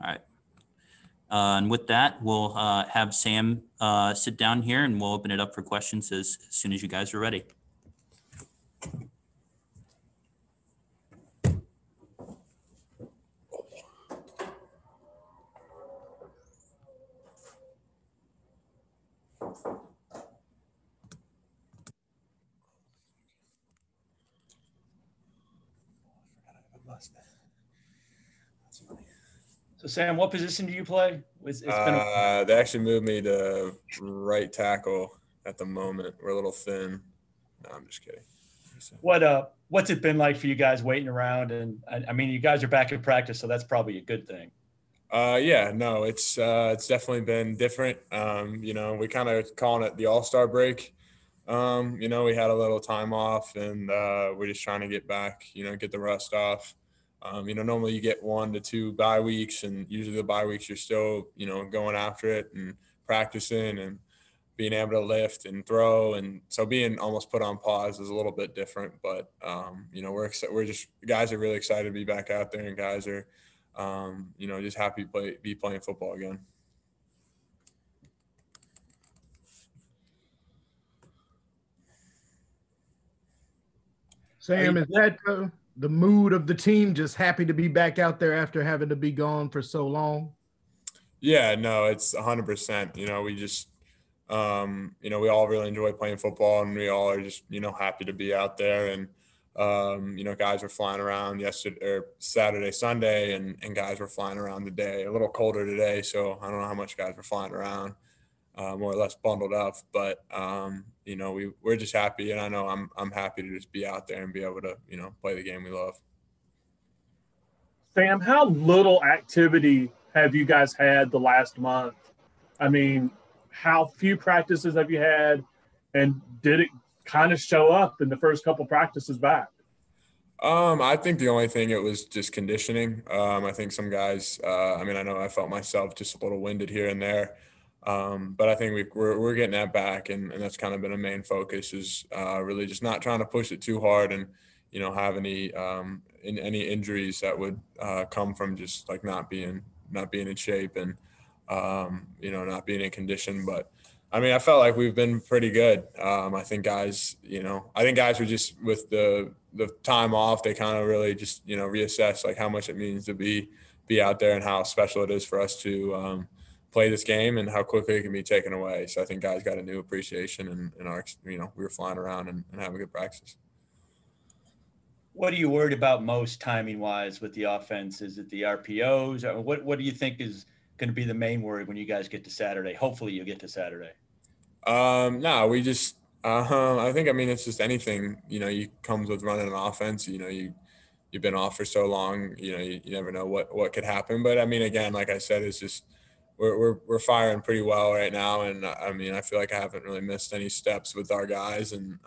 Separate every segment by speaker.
Speaker 1: All right. And with that, we'll have Sam sit down here and we'll open it up for questions as soon as you guys are ready.
Speaker 2: So, Sam, what position do you play?
Speaker 3: They actually moved me to right tackle at the moment. We're a little thin. No, I'm just kidding.
Speaker 2: What's it been like for you guys waiting around? And I mean, you guys are back in practice, so that's probably a good thing.
Speaker 3: Yeah, no, it's definitely been different. We kind of calling it the All-Star break. We had a little time off, and we're just trying to get back. Get the rust off. Normally you get 1 to 2 bye weeks, and usually the bye weeks you're still, going after it and practicing and being able to lift and throw. And so being almost put on pause is a little bit different, but, we're just, guys are really excited to be back out there, and guys are, just happy to be playing football again.
Speaker 4: Sam, is that the mood of the team, just happy to be back out there after having to be gone for so long?
Speaker 3: Yeah, no, it's 100%. We just, we all really enjoy playing football, and we all are just, happy to be out there. And, guys were flying around yesterday or Saturday, Sunday, and guys were flying around today. A little colder today, so I don't know how much guys were flying around, more or less bundled up. But, we're just happy, and I know I'm happy to just be out there and be able to, play the game we love.
Speaker 5: Sam, how little activity have you guys had the last month? I mean, how few practices have you had, and did it kind of show up in the first couple practices back?
Speaker 3: I think the only thing, it was just conditioning. I think some guys, I know I felt myself just a little winded here and there. But I think we're getting that back, and that's kind of been a main focus, is really just not trying to push it too hard and, have any injuries that would come from just like not being in shape and, not being in condition. But I felt like we've been pretty good. I think guys were just, with the time off, they kind of really just, reassess like how much it means to be out there and how special it is for us to play this game and how quickly it can be taken away. So I think guys got a new appreciation, and our, we were flying around and having good practice.
Speaker 2: What are you worried about most timing wise with the offense? Is it the RPOs? Or what do you think is going to be the main worry when you guys get to Saturday? Hopefully you get to Saturday.
Speaker 3: No, we just, I think, it's just anything, you comes with running an offense. You've been off for so long, you never know what could happen. But again, like I said, it's just, we're firing pretty well right now. And I feel like I haven't really missed any steps with our guys. And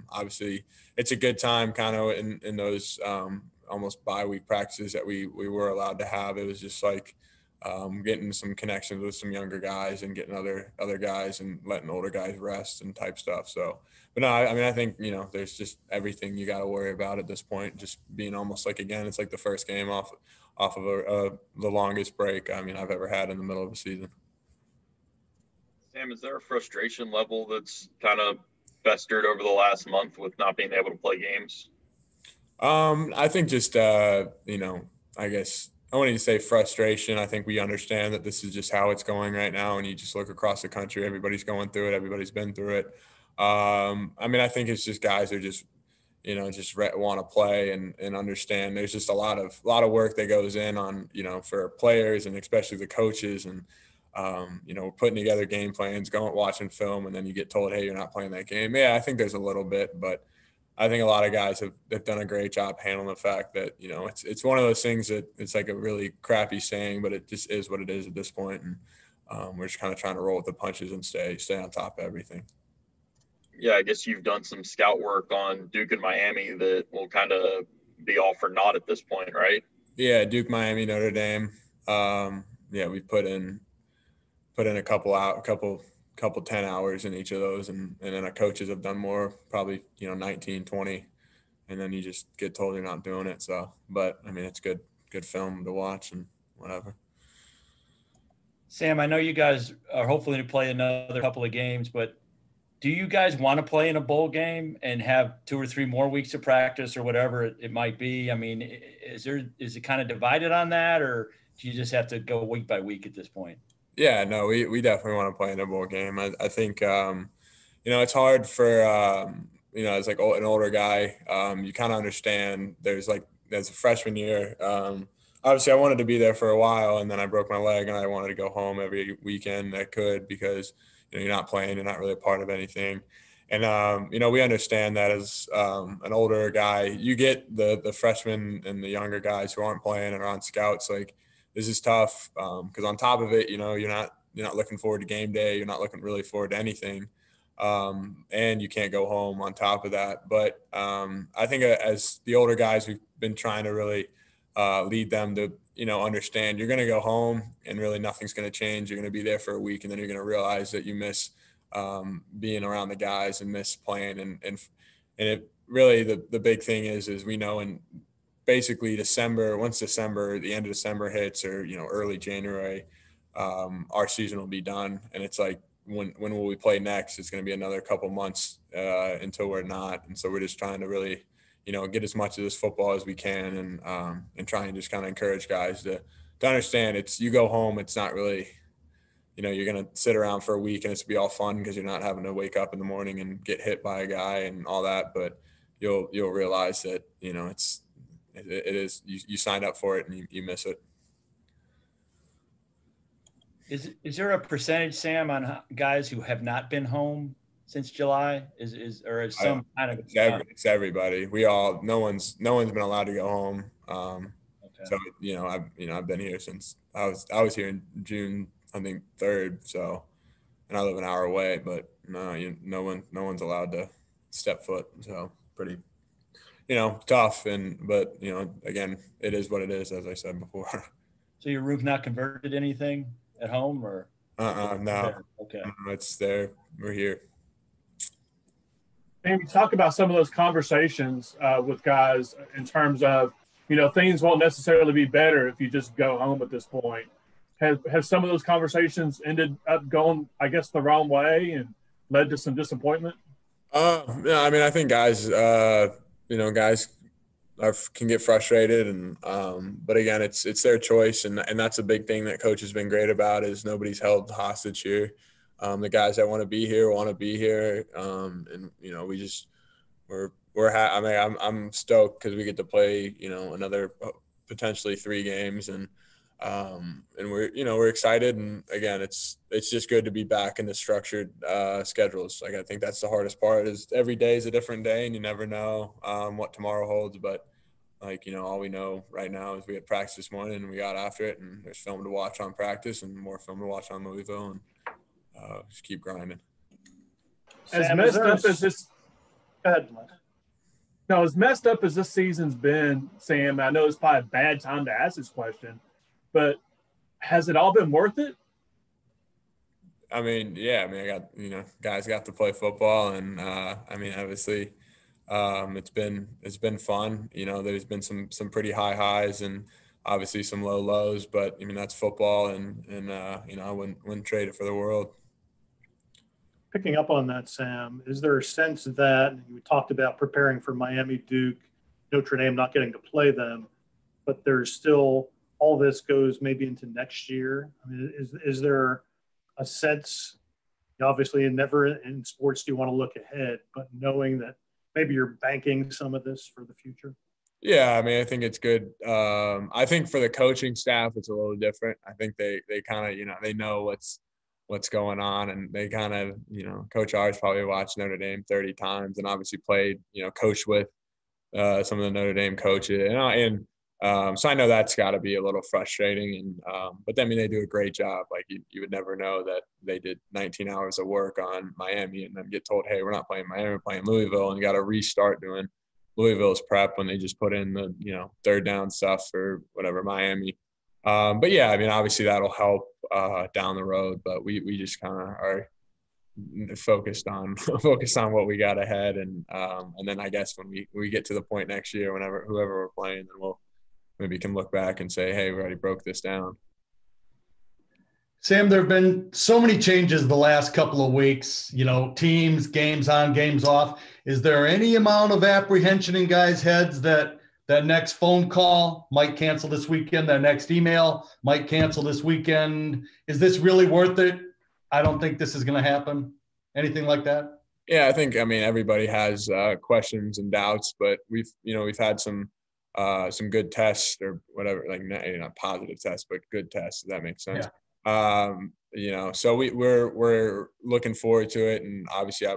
Speaker 3: obviously it's a good time kind of in those almost bye week practices that we were allowed to have. It was just like getting some connections with some younger guys and getting other guys and letting older guys rest and type stuff. So, but no, I think, there's just everything you got to worry about at this point, just being almost like, again, it's like the first game off of the longest break I've ever had in the middle of a season.
Speaker 6: Sam, is there a frustration level that's kind of festered over the last month with not being able to play games?
Speaker 3: I think just, I guess I wouldn't even say frustration. I think we understand that this is just how it's going right now. And you just look across the country, everybody's going through it. Everybody's been through it. I think it's just guys are just, just want to play and understand. There's just a lot of work that goes in on, for players and especially the coaches and, putting together game plans, watching film, and then you get told, hey, you're not playing that game. Yeah, I think there's a little bit, but I think a lot of guys have done a great job handling the fact that, it's one of those things that it's like a really crappy saying, but it just is what it is at this point. And we're just kind of trying to roll with the punches and stay on top of everything.
Speaker 6: Yeah, I guess you've done some scout work on Duke and Miami that will kind of be all for naught at this point, right?
Speaker 3: Yeah, Duke, Miami, Notre Dame. We put in a couple 10 hours in each of those, and then our coaches have done more, probably 19, 20, and then you just get told you're not doing it. So, but it's good film to watch and whatever.
Speaker 2: Sam, I know you guys are hopefully to play another couple of games, but do you guys want to play in a bowl game and have 2 or 3 more weeks of practice or whatever it might be? I mean, is it kind of divided on that, or do you just have to go week by week at this point?
Speaker 3: Yeah, no, we definitely want to play in a bowl game. I think, it's hard for, as like an older guy, you kind of understand there's a freshman year. Obviously I wanted to be there for a while, and then I broke my leg and I wanted to go home every weekend I could because, you're not playing, you're not really a part of anything. And, we understand that as an older guy, you get the freshmen and the younger guys who aren't playing and are on scouts. Like, this is tough because on top of it, you're not looking forward to game day. You're not looking really forward to anything. And you can't go home on top of that. But I think as the older guys, we've been trying to really lead them to, understand you're going to go home and really nothing's going to change. You're going to be there for a week, and then you're going to realize that you miss being around the guys and miss playing. And it really, the big thing is we know in basically once the end of December hits, or, early January, our season will be done. And it's like, when will we play next? It's going to be another couple months until we're not. And so we're just trying to really, get as much of this football as we can, and try and just kind of encourage guys to understand you go home. It's not really, you're going to sit around for a week and it's be all fun because you're not having to wake up in the morning and get hit by a guy and all that. But you'll realize that, it is, you signed up for it and you miss it.
Speaker 2: Is there a percentage, Sam, on guys who have not been home since July? Is some kind of
Speaker 3: it's everybody. No one's been allowed to go home.
Speaker 2: okay.
Speaker 3: So I've been here since I was here in June, I think 3rd. So, and I live an hour away, but no one's allowed to step foot. So pretty, tough. But again, it is what it is, as I said before.
Speaker 2: So your roof not converted anything at home, or?
Speaker 3: No.
Speaker 2: Okay.
Speaker 3: It's there. We're here.
Speaker 5: And you talk about some of those conversations with guys in terms of, things won't necessarily be better if you just go home at this point. Have some of those conversations ended up going, I guess, the wrong way and led to some disappointment?
Speaker 3: Yeah, I mean, I think guys can get frustrated, and but again, it's their choice, and that's a big thing that coach has been great about is nobody's held hostage here. The guys that want to be here, and I'm stoked because we get to play another potentially 3 games, and we're excited, and again, it's just good to be back in the structured schedules. Like, I think that's the hardest part is every day is a different day, and you never know what tomorrow holds. But all we know right now is we had practice this morning and we got after it, and there's film to watch on practice and more film to watch on Louisville, and just keep grinding.
Speaker 5: As
Speaker 7: Sam,
Speaker 5: messed up as this, go ahead. No, as messed up as this season's been, Sam, I know it's probably a bad time to ask this question, but has it all been worth it?
Speaker 3: I mean, yeah. I mean, I got guys got to play football, and obviously, it's been fun. There's been some pretty high highs and obviously some low lows, but I mean that's football, and I wouldn't trade it for the world.
Speaker 7: Picking up on that, Sam, is there a sense that you talked about preparing for Miami, Duke, Notre Dame not getting to play them, but there's still all this goes maybe into next year? I mean, is there a sense, obviously never in sports do you want to look ahead, but knowing that maybe you're banking some of this for the future?
Speaker 3: Yeah, I mean, I think it's good. I think for the coaching staff, it's a little different. I think they kind of, they know what's going on, and they kind of, Coach R's probably watched Notre Dame 30 times and obviously played, coached with some of the Notre Dame coaches. So I know that's got to be a little frustrating. But I mean, they do a great job. Like you would never know that they did 19 hours of work on Miami and then get told, hey, we're not playing Miami, we're playing Louisville, and got to restart doing Louisville's prep when they just put in the, third down stuff for whatever Miami. But yeah, I mean, obviously that'll help down the road, but we just kind of are focused on what we got ahead. And then I guess when we get to the point next year, whoever we're playing, then we'll maybe can look back and say, hey, we already broke this down.
Speaker 8: Sam, there have been so many changes the last couple of weeks, teams, games on, games off. Is there any amount of apprehension in guys' heads that next phone call might cancel this weekend, that next email might cancel this weekend? Is this really worth it? I don't think this is going to happen. Anything like that?
Speaker 3: Yeah, I mean, everybody has questions and doubts, but we've had some good tests or whatever, like not positive tests, but good tests. If that makes sense.
Speaker 8: Yeah.
Speaker 3: So we're looking forward to it, and obviously I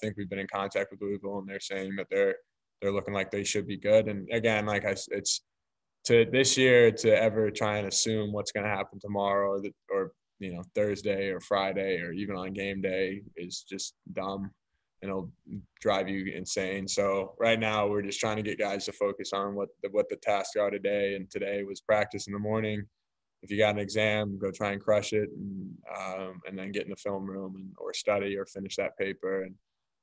Speaker 3: think we've been in contact with Louisville, and they're saying that they're looking like they should be good. And again, it's to this year to ever try and assume what's going to happen tomorrow or Thursday or Friday or even on game day is just dumb, and it'll drive you insane. So right now we're just trying to get guys to focus on what the tasks are today, and today was practice in the morning. If you got an exam, go try and crush it, and then get in the film room or study or finish that paper,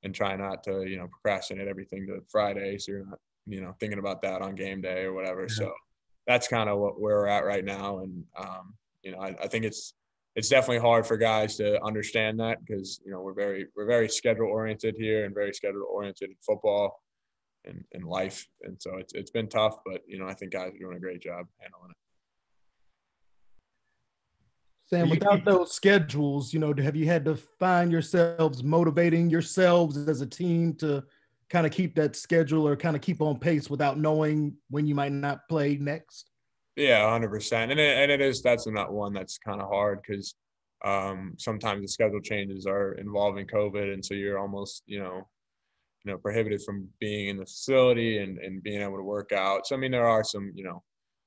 Speaker 3: and try not to procrastinate everything to Friday, so you're not thinking about that on game day or whatever. Yeah. So that's kind of where we're at right now, and I think it's definitely hard for guys to understand that because we're very schedule oriented here and very schedule oriented in football and in life, and so it's been tough, but I think guys are doing a great job handling it.
Speaker 4: Sam, without those schedules, have you had to find yourselves motivating yourselves as a team to kind of keep that schedule or kind of keep on pace without knowing when you might not play next?
Speaker 3: Yeah, 100%. And that's not one that's kind of hard because sometimes the schedule changes are involving COVID, and so you're almost prohibited from being in the facility and being able to work out. So I mean, there are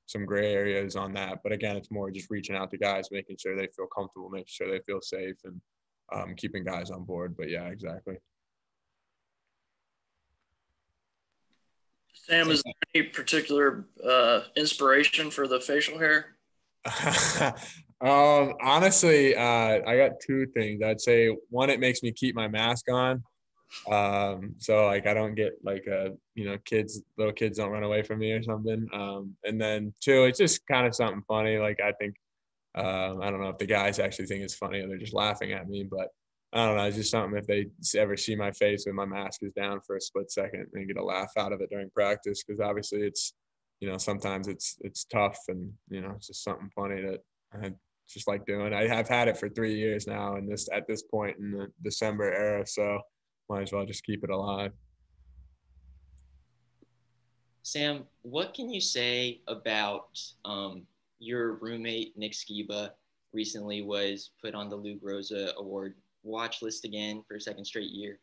Speaker 3: some gray areas on that, but again, it's more just reaching out to guys, making sure they feel comfortable, making sure they feel safe, and keeping guys on board. But yeah, exactly.
Speaker 9: Sam, is there any particular inspiration for the facial hair?
Speaker 3: Honestly, I got two things. I'd say one, it makes me keep my mask on. So like I don't get like little kids don't run away from me or something. And then two, it's just kind of something funny. Like I think I don't know if the guys actually think it's funny or they're just laughing at me, but I don't know. It's just something if they ever see my face when my mask is down for a split second and get a laugh out of it during practice, because obviously it's sometimes it's tough, and it's just something funny that I just like doing. I have had it for 3 years now, and at this point in the December era, so might as well just keep it alive.
Speaker 10: Sam, what can you say about your roommate, Nick Skiba, recently was put on the Lou Groza Award watch list again for a second straight year.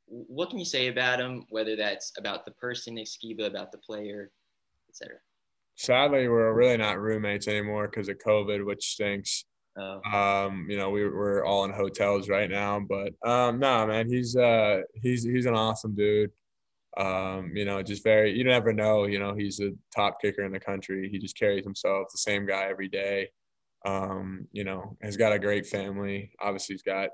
Speaker 10: What can you say about him, whether that's about the person, Nick Skiba, about the player, etc.?
Speaker 3: Sadly, we're really not roommates anymore because of COVID, which stinks.
Speaker 10: Oh.
Speaker 3: We're all in hotels right now, but no, man, he's an awesome dude. Just very, you never know, he's a top kicker in the country. He just carries himself the same guy every day. Has got a great family. Obviously he's got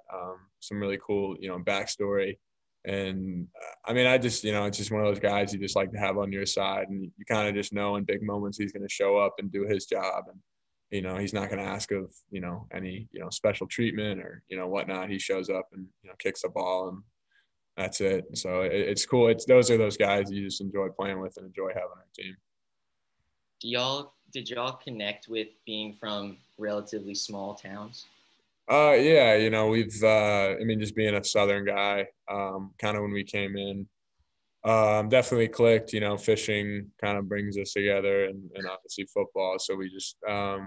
Speaker 3: some really cool, backstory. And I mean, it's just one of those guys you just like to have on your side, and you kind of just know in big moments he's going to show up and do his job. And, he's not going to ask of, any, special treatment or, whatnot. He shows up and, kicks the ball, and that's it. So it's cool. Those are those guys you just enjoy playing with and enjoy having on our team.
Speaker 10: Did y'all connect with being from relatively small towns?
Speaker 3: Yeah, we've just being a Southern guy, kind of when we came in, definitely clicked. Fishing kind of brings us together, and obviously football. So we just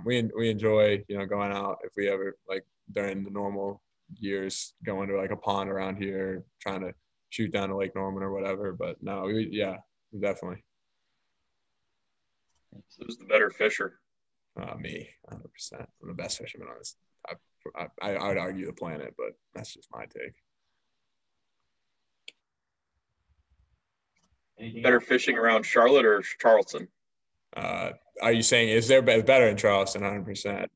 Speaker 3: we enjoy going out if we ever, like, during the normal years, going to like a pond around here, trying to shoot down to Lake Norman or whatever. But no, definitely.
Speaker 6: Who's the better fisher?
Speaker 3: Me, 100%. I'm the best fisherman on this. I would argue the planet, but that's just my take.
Speaker 6: Better fishing around Charlotte or Charleston?
Speaker 3: Are you saying is there better in Charleston? 100%.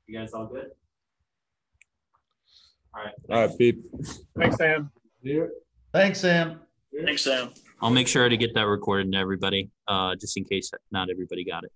Speaker 11: You guys all good? All right.
Speaker 3: All right, Pete.
Speaker 5: Thanks, Sam.
Speaker 8: Thanks, Sam.
Speaker 9: Thanks, Sam.
Speaker 1: I'll make sure to get that recorded to everybody, just in case not everybody got it.